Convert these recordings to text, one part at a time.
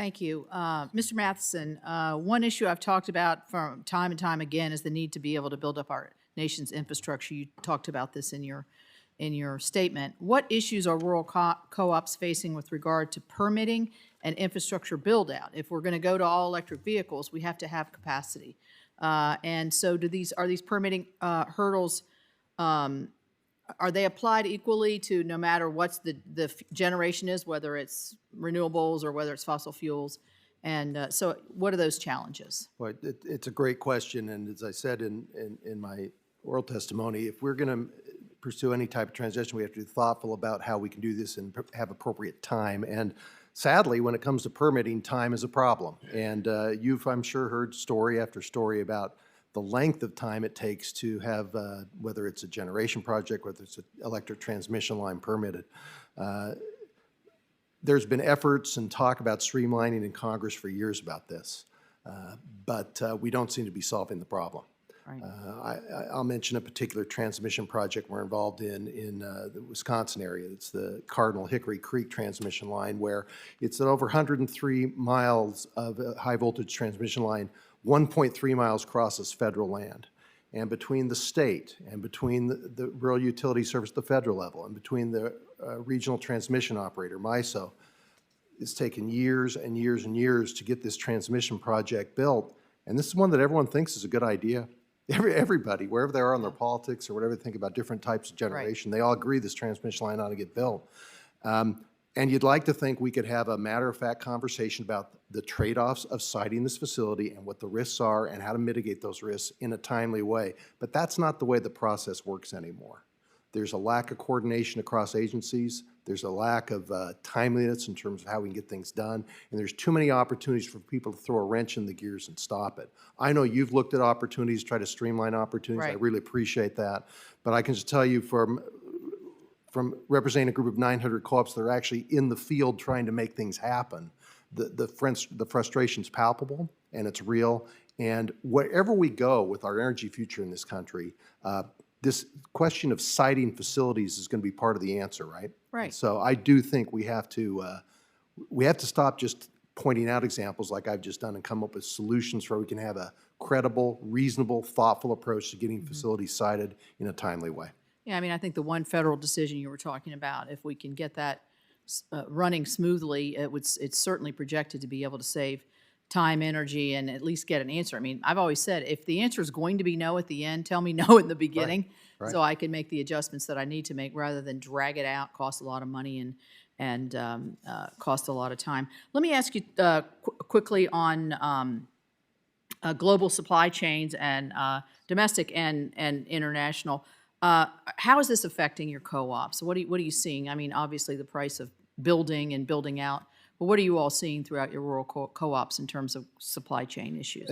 Thank you. Mr. Matheson, one issue I've talked about from time and time again is the need to be able to build up our nation's infrastructure. You talked about this in your statement. What issues are rural co-ops facing with regard to permitting and infrastructure build-out? If we're going to go to all-electric vehicles, we have to have capacity. And so are these permitting hurdles, are they applied equally to no matter what the generation is, whether it's renewables or whether it's fossil fuels? And so what are those challenges? Well, it's a great question, and as I said in my oral testimony, if we're going to pursue any type of transition, we have to be thoughtful about how we can do this and have appropriate time. And sadly, when it comes to permitting, time is a problem. And you've, I'm sure, heard story after story about the length of time it takes to have, whether it's a generation project, whether it's an electric transmission line permitted. There's been efforts and talk about streamlining in Congress for years about this, but we don't seem to be solving the problem. Right. I'll mention a particular transmission project we're involved in the Wisconsin area. It's the Cardinal Hickory Creek transmission line, where it's at over 103 miles of a high voltage transmission line. 1.3 miles crosses federal land. And between the state and between the rural utility service at the federal level and between the regional transmission operator, MISO, it's taken years and years and years to get this transmission project built. And this is one that everyone thinks is a good idea. Everybody, wherever they are in their politics or whatever they think about different types of generation, right, they all agree this transmission line ought to get built. And you'd like to think we could have a matter-of-fact conversation about the trade-offs of siting this facility and what the risks are and how to mitigate those risks in a timely way. But that's not the way the process works anymore. There's a lack of coordination across agencies. There's a lack of timeliness in terms of how we can get things done. And there's too many opportunities for people to throw a wrench in the gears and stop it. I know you've looked at opportunities, try to streamline opportunities. Right. I really appreciate that. But I can just tell you from representing a group of 900 co-ops that are actually in the field trying to make things happen, the frustration's palpable and it's real. And wherever we go with our energy future in this country, this question of siting facilities is going to be part of the answer, right? Right. And so I do think we have to stop just pointing out examples like I've just done and come up with solutions where we can have a credible, reasonable, thoughtful approach to getting facilities sited in a timely way. Yeah, I mean, I think the one federal decision you were talking about, if we can get that running smoothly, it's certainly projected to be able to save time, energy, and at least get an answer. I mean, I've always said, if the answer is going to be no at the end, tell me no in the beginning, right, right, so I can make the adjustments that I need to make rather than drag it out, cost a lot of money, and cost a lot of time. Let me ask you quickly on global supply chains and domestic and international. How is this affecting your co-ops? What are you seeing? I mean, obviously the price of building and building out, but what are you all seeing throughout your rural co-ops in terms of supply chain issues?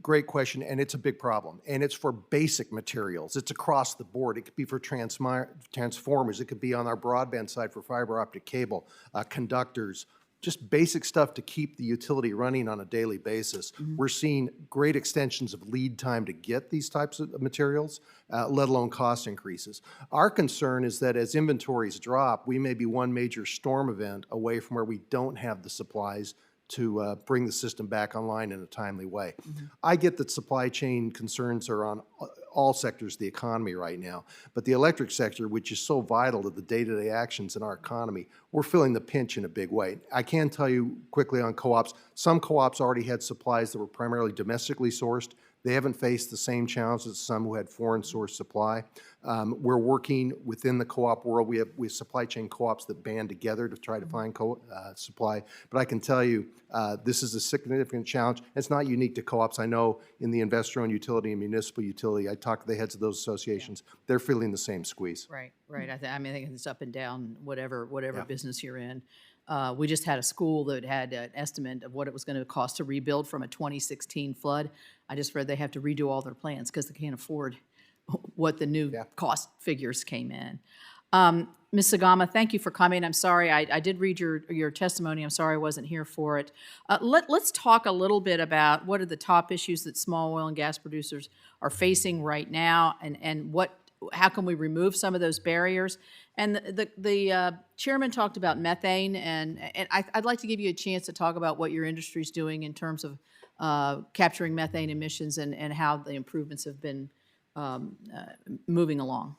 Great question, and it's a big problem. And it's for basic materials. It's across the board. It could be for transformers. It could be on our broadband side for fiber optic cable, conductors, just basic stuff to keep the utility running on a daily basis. Mm-hmm. We're seeing great extensions of lead time to get these types of materials, let alone cost increases. Our concern is that as inventories drop, we may be one major storm event away from where we don't have the supplies to bring the system back online in a timely way. Mm-hmm. I get that supply chain concerns are on all sectors of the economy right now, but the electric sector, which is so vital to the day-to-day actions in our economy, we're feeling the pinch in a big way. I can tell you quickly on co-ops, some co-ops already had supplies that were primarily domestically sourced. They haven't faced the same challenges as some who had foreign source supply. We're working within the co-op world. We have supply chain co-ops that band together to try to find supply. But I can tell you, this is a significant challenge. It's not unique to co-ops. I know in the investor-owned utility and municipal utility, I talked to the heads of those associations. Yeah. They're feeling the same squeeze. Right, right. I mean, I think it's up and down, whatever yeah. business you're in. We just had a school that had an estimate of what it was going to cost to rebuild from a 2016 flood. I just read they have to redo all their plans because they can't afford what the new yeah. cost figures came in. Ms. Sagama, thank you for coming. I'm sorry, I did read your testimony. I'm sorry I wasn't here for it. Let's talk a little bit about what are the top issues that small oil and gas producers are facing right now, and what how can we remove some of those barriers? And the chairman talked about methane, and I'd like to give you a chance to talk about what your industry's doing in terms of capturing methane emissions and how the improvements have been moving along.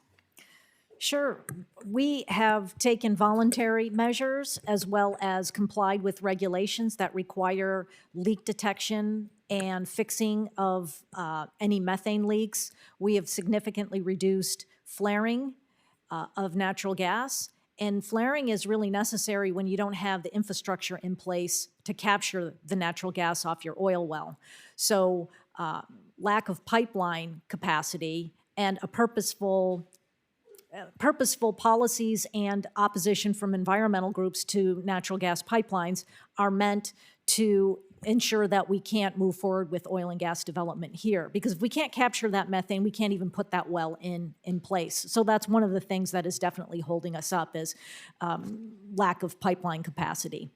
Sure. We have taken voluntary measures as well as complied with regulations that require leak detection and fixing of any methane leaks. We have significantly reduced flaring of natural gas. And flaring is really necessary when you don't have the infrastructure in place to capture the natural gas off your oil well. So lack of pipeline capacity and a purposeful policies and opposition from environmental groups to natural gas pipelines are meant to ensure that we can't move forward with oil and gas development here. Because if we can't capture that methane, we can't even put that well in place. So that's one of the things that is definitely holding us up is lack of pipeline capacity.